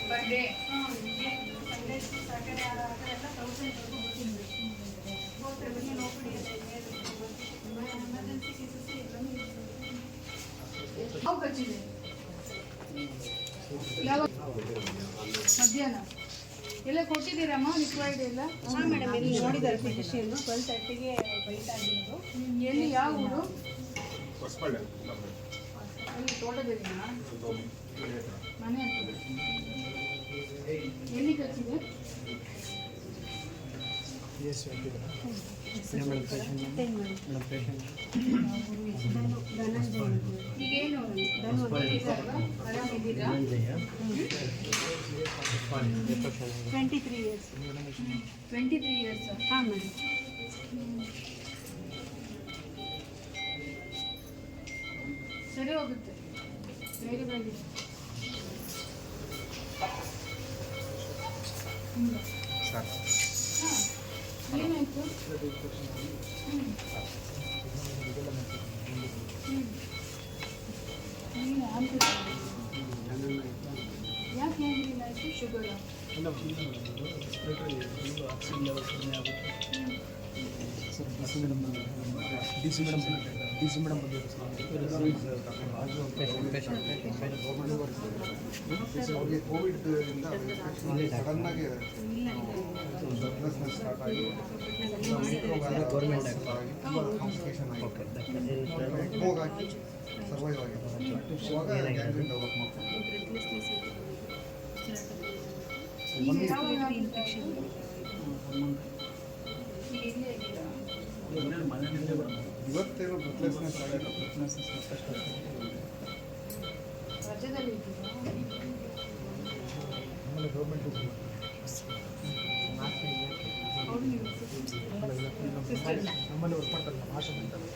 Per day ಯಾವ ಖರ್ಚಿದೆ ಯಾವ ಮಧ್ಯಾಹ್ನ ಎಲ್ಲ ಕೊಟ್ಟಿದ್ದೀರಮ್ಮ ರಿಕ್ವೈರ್ಡ್ ಎಲ್ಲ? ಹಾಂ ಮೇಡಮ್, ಇಲ್ಲಿ ನೋಡಿದ್ದಾರೆ ಫಿಸಿಷಿಯನ್ನು 12:30ಗೆ ಬೈಟ್ ಆಗಿರೋದು. ಎಲ್ಲಿ ಯಾವ ಊರು? ಅಲ್ಲಿ ತೋಟದಲ್ಲಿನಾ ಮನೆ ಹತ್ರ? ಎಲ್ಲಿ ಖರ್ಚಿದೆ? ಈಗೇನು ಆರಾಮಿದ್ದೀರಾ? 23 years. 23 years? ಹಾಂ ಮೇಡಮ್. ಸರಿ ಹೋಗುತ್ತೆ, ಬೇಗ ಬನ್ನಿ. ಏನಾಯಿತು? ನೀನು ಯಾಕೆ ಹೇಗಿಲ್ಲ ಆಯಿತು? ಶುಗರಾ? ಕೋವಿಡ್ ಇಂದ ಸಡನ್ ಆಗಿ ಸ್ಟಾರ್ಟ್ ಆಗಿ ಗೌರ್ಮೆಂಟ್ ಕಾಂಪ್ಲಿಕೇಶನ್ ಆಗಿ ಸರ್ವೈವ್ ಆಗಿದೆ. ಇವಾಗ ಗ್ಯಾಂಗ್ರೀನ್ ಡೆವಲಪ್ ಮಾಡ್ತಾರೆ. ಇವತ್ತೇನು ಬ್ರೆತ್ಲೆಸ್ನೆಸ್ ಆಗಿದೆ. ರಜದಲ್ಲಿ ಇದ್ದೀರಾ? ಆಮೇಲೆ ಗೌರ್ಮೆಂಟ್ ನಮ್ಮಲ್ಲಿ ವರ್ಕ್ ಮಾಡ್ತಾರೆ ಭಾಷೆ ಮಾಡ್ತಾರೆ.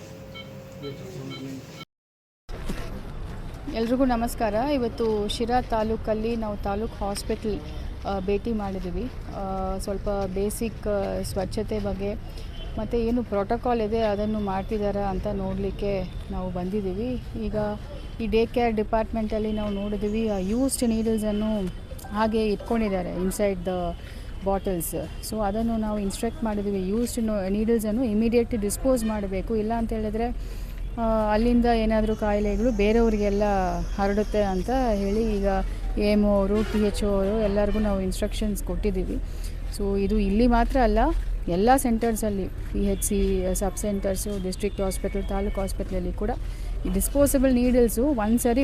ಎಲ್ರಿಗೂ ನಮಸ್ಕಾರ. ಇವತ್ತು ಶಿರಾ ತಾಲೂಕಲ್ಲಿ ನಾವು ತಾಲೂಕು ಹಾಸ್ಪಿಟಲ್ ಭೇಟಿ ಮಾಡಿದ್ದೀವಿ. ಸ್ವಲ್ಪ ಬೇಸಿಕ್ ಸ್ವಚ್ಛತೆ ಬಗ್ಗೆ ಮತ್ತು ಏನು ಪ್ರೋಟೋಕಾಲ್ ಇದೆ ಅದನ್ನು ಮಾಡ್ತಿದ್ದಾರಾ ಅಂತ ನೋಡಲಿಕ್ಕೆ ನಾವು ಬಂದಿದ್ದೀವಿ. ಈಗ ಈ ಡೇ ಕೇರ್ ಡಿಪಾರ್ಟ್ಮೆಂಟಲ್ಲಿ ನಾವು ನೋಡಿದ್ದೀವಿ, ಯೂಸ್ಡ್ ನೀಡಲ್ಸನ್ನು ಹಾಗೆ ಇಟ್ಕೊಂಡಿದ್ದಾರೆ ಇನ್ಸೈಡ್ ದ ಬಾಟಲ್ಸ್. ಸೊ ಅದನ್ನು ನಾವು ಇನ್ಸ್ಟ್ರಕ್ಟ್ ಮಾಡಿದ್ದೀವಿ, ಯೂಸ್ಡ್ ನೀಡಲ್ಸನ್ನು ಇಮಿಡಿಯೇಟ್ಲಿ ಡಿಸ್ಪೋಸ್ ಮಾಡಬೇಕು. ಇಲ್ಲ ಅಂತ ಹೇಳಿದ್ರೆ ಅಲ್ಲಿಂದ ಏನಾದರೂ ಕಾಯಿಲೆಗಳು ಬೇರೆಯವರಿಗೆಲ್ಲ ಹರಡುತ್ತೆ ಅಂತ ಹೇಳಿ ಈಗ AMO ಅವರು THO ಅವರು ಎಲ್ಲರಿಗೂ ನಾವು ಇನ್ಸ್ಟ್ರಕ್ಷನ್ಸ್ ಕೊಟ್ಟಿದ್ದೀವಿ. ಸೊ ಇದು ಇಲ್ಲಿ ಮಾತ್ರ ಅಲ್ಲ, ಎಲ್ಲ ಸೆಂಟರ್ಸಲ್ಲಿ PHC ಸಬ್ ಸೆಂಟರ್ಸು, ಡಿಸ್ಟ್ರಿಕ್ಟ್ ಹಾಸ್ಪಿಟಲ್, ತಾಲೂಕು ಹಾಸ್ಪಿಟ್ಲಲ್ಲಿ ಕೂಡ ಈ ಡಿಸ್ಪೋಸಬಲ್ ನೀಡಲ್ಸು ಒಂದು ಸರಿ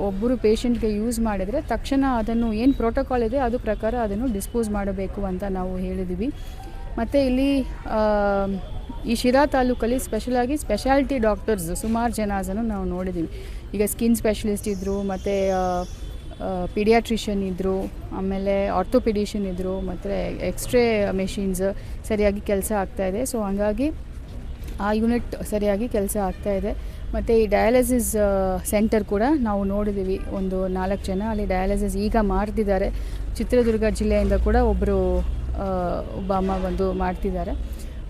ಒಬ್ಬರು ಪೇಷಂಟ್ಗೆ ಯೂಸ್ ಮಾಡಿದರೆ ತಕ್ಷಣ ಅದನ್ನು ಏನು ಪ್ರೋಟೋಕಾಲ್ ಇದೆ ಅದು ಪ್ರಕಾರ ಅದನ್ನು ಡಿಸ್ಪೋಸ್ ಮಾಡಬೇಕು ಅಂತ ನಾವು ಹೇಳಿದ್ದೀವಿ. ಮತ್ತು ಇಲ್ಲಿ ಈ ಶಿರಾ ತಾಲೂಕಲ್ಲಿ ಸ್ಪೆಷಲಾಗಿ ಸ್ಪೆಷಾಲಿಟಿ ಡಾಕ್ಟರ್ಸ್ ಸುಮಾರು ಜನನು ನಾವು ನೋಡಿದ್ದೀವಿ. ಈಗ ಸ್ಕಿನ್ ಸ್ಪೆಷಲಿಸ್ಟ್ ಇದ್ದರು, ಮತ್ತು ಪೀಡಿಯಾಟ್ರಿಷಿಯನ್ ಇದ್ದರು, ಆಮೇಲೆ ಆರ್ಥೋಪೆಡಿಷಿಯನ್ ಇದ್ದರು, ಮತ್ತು ಎಕ್ಸ್ರೇ ಮೆಷಿನ್ಸ್ ಸರಿಯಾಗಿ ಕೆಲಸ ಆಗ್ತಾಯಿದೆ. ಸೊ ಹಾಗಾಗಿ ಆ ಯೂನಿಟ್ ಸರಿಯಾಗಿ ಕೆಲಸ ಆಗ್ತಾಯಿದೆ. ಮತ್ತು ಈ ಡಯಾಲಿಸಿಸ್ ಸೆಂಟರ್ ಕೂಡ ನಾವು ನೋಡಿದ್ದೀವಿ, ಒಂದು 4 ಜನ ಅಲ್ಲಿ ಡಯಾಲಿಸಿಸ್ ಈಗ ಮಾಡ್ತಿದ್ದಾರೆ. ಚಿತ್ರದುರ್ಗ ಜಿಲ್ಲೆಯಿಂದ ಕೂಡ ಒಬ್ಬ ಅಮ್ಮ ಬಂದು ಮಾಡ್ತಿದ್ದಾರೆ.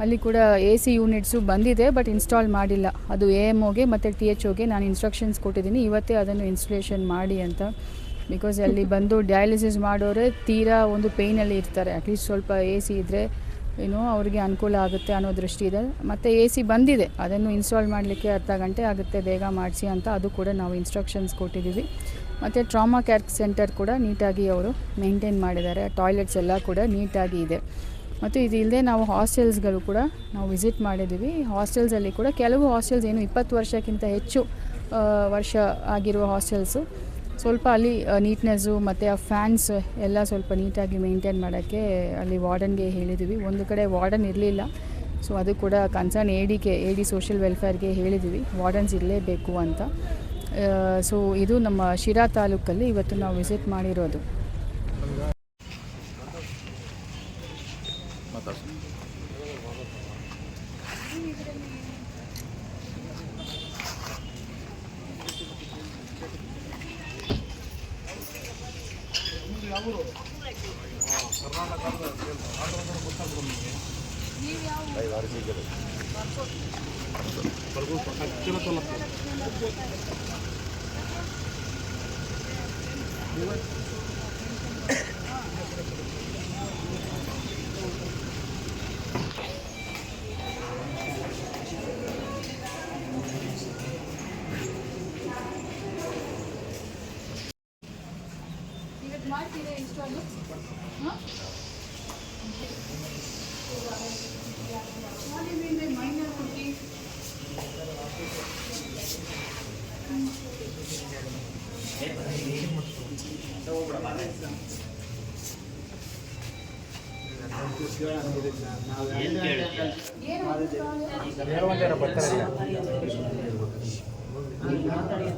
ಅಲ್ಲಿ ಕೂಡ AC ಯೂನಿಟ್ಸು ಬಂದಿದೆ, ಬಟ್ ಇನ್ಸ್ಟಾಲ್ ಮಾಡಿಲ್ಲ. ಅದು AMOಗೆ ಮತ್ತು THOಗೆ ನಾನು ಇನ್ಸ್ಟ್ರಕ್ಷನ್ಸ್ ಕೊಟ್ಟಿದ್ದೀನಿ, ಇವತ್ತೇ ಅದನ್ನು ಇನ್ಸ್ಟಾಲೇಷನ್ ಮಾಡಿ ಅಂತ. ಬಿಕಾಸ್ ಅಲ್ಲಿ ಬಂದು ಡಯಾಲಿಸಿಸ್ ಮಾಡೋರೆ ತೀರಾ ಒಂದು ಪೇಯ್ನಲ್ಲಿ ಇರ್ತಾರೆ. ಅಟ್ಲೀಸ್ಟ್ ಸ್ವಲ್ಪ AC ಇದ್ದರೆ ಏನೋ ಅವ್ರಿಗೆ ಅನುಕೂಲ ಆಗುತ್ತೆ ಅನ್ನೋ ದೃಷ್ಟಿ ಇದೆ. ಮತ್ತು AC ಬಂದಿದೆ, ಅದನ್ನು ಇನ್ಸ್ಟಾಲ್ ಮಾಡಲಿಕ್ಕೆ ಅರ್ಧ ಗಂಟೆ ಆಗುತ್ತೆ, ಬೇಗ ಮಾಡಿಸಿ ಅಂತ ಅದು ಕೂಡ ನಾವು ಇನ್ಸ್ಟ್ರಕ್ಷನ್ಸ್ ಕೊಟ್ಟಿದ್ದೀವಿ. ಮತ್ತು ಟ್ರಾಮಾ ಕೇರ್ ಸೆಂಟರ್ ಕೂಡ ನೀಟಾಗಿ ಅವರು ಮೇಂಟೈನ್ ಮಾಡಿದ್ದಾರೆ, ಟಾಯ್ಲೆಟ್ಸ್ ಎಲ್ಲ ಕೂಡ ನೀಟಾಗಿ ಇದೆ. ಮತ್ತು ಇದು ಇಲ್ಲದೆ ನಾವು ಹಾಸ್ಟೆಲ್ಸ್ಗಳು ಕೂಡ ನಾವು ವಿಸಿಟ್ ಮಾಡಿದ್ದೀವಿ. ಹಾಸ್ಟೆಲ್ಸಲ್ಲಿ ಕೂಡ ಕೆಲವು ಹಾಸ್ಟೆಲ್ಸ್ ಏನು 20 ವರ್ಷಕ್ಕಿಂತ ಹೆಚ್ಚು ವರ್ಷ ಆಗಿರುವ ಹಾಸ್ಟೆಲ್ಸು ಸ್ವಲ್ಪ ಅಲ್ಲಿ ನೀಟ್ನೆಸ್ಸು ಮತ್ತು ಆ ಫ್ಯಾನ್ಸ್ ಎಲ್ಲ ಸ್ವಲ್ಪ ನೀಟಾಗಿ ಮೇಂಟೈನ್ ಮಾಡೋಕ್ಕೆ ಅಲ್ಲಿ ವಾರ್ಡನ್ಗೆ ಹೇಳಿದ್ದೀವಿ. ಒಂದು ಕಡೆ ವಾರ್ಡನ್ ಇರಲಿಲ್ಲ, ಸೊ ಅದು ಕೂಡ ಕನ್ಸರ್ನ್ AD ಸೋಷಿಯಲ್ ವೆಲ್ಫೇರ್ಗೆ ಹೇಳಿದ್ದೀವಿ, ವಾರ್ಡನ್ಸ್ ಇರಲೇಬೇಕು ಅಂತ. ಸೊ ಇದು ನಮ್ಮ ಶಿರಾ ತಾಲೂಕಲ್ಲಿ ಇವತ್ತು ನಾವು ವಿಸಿಟ್ ಮಾಡಿರೋದು. ಇವತ್ತು ಮಾಡ್ತೀರಾ ಇನ್ಸ್ಟಾಲು ಹಾಂ ಮೈನರ್ ಹುಡುಗಿ ಹೇಳುವಂತೆ ಬರ್ತಾರಲ್ಲ ಮಾತಾಡಿ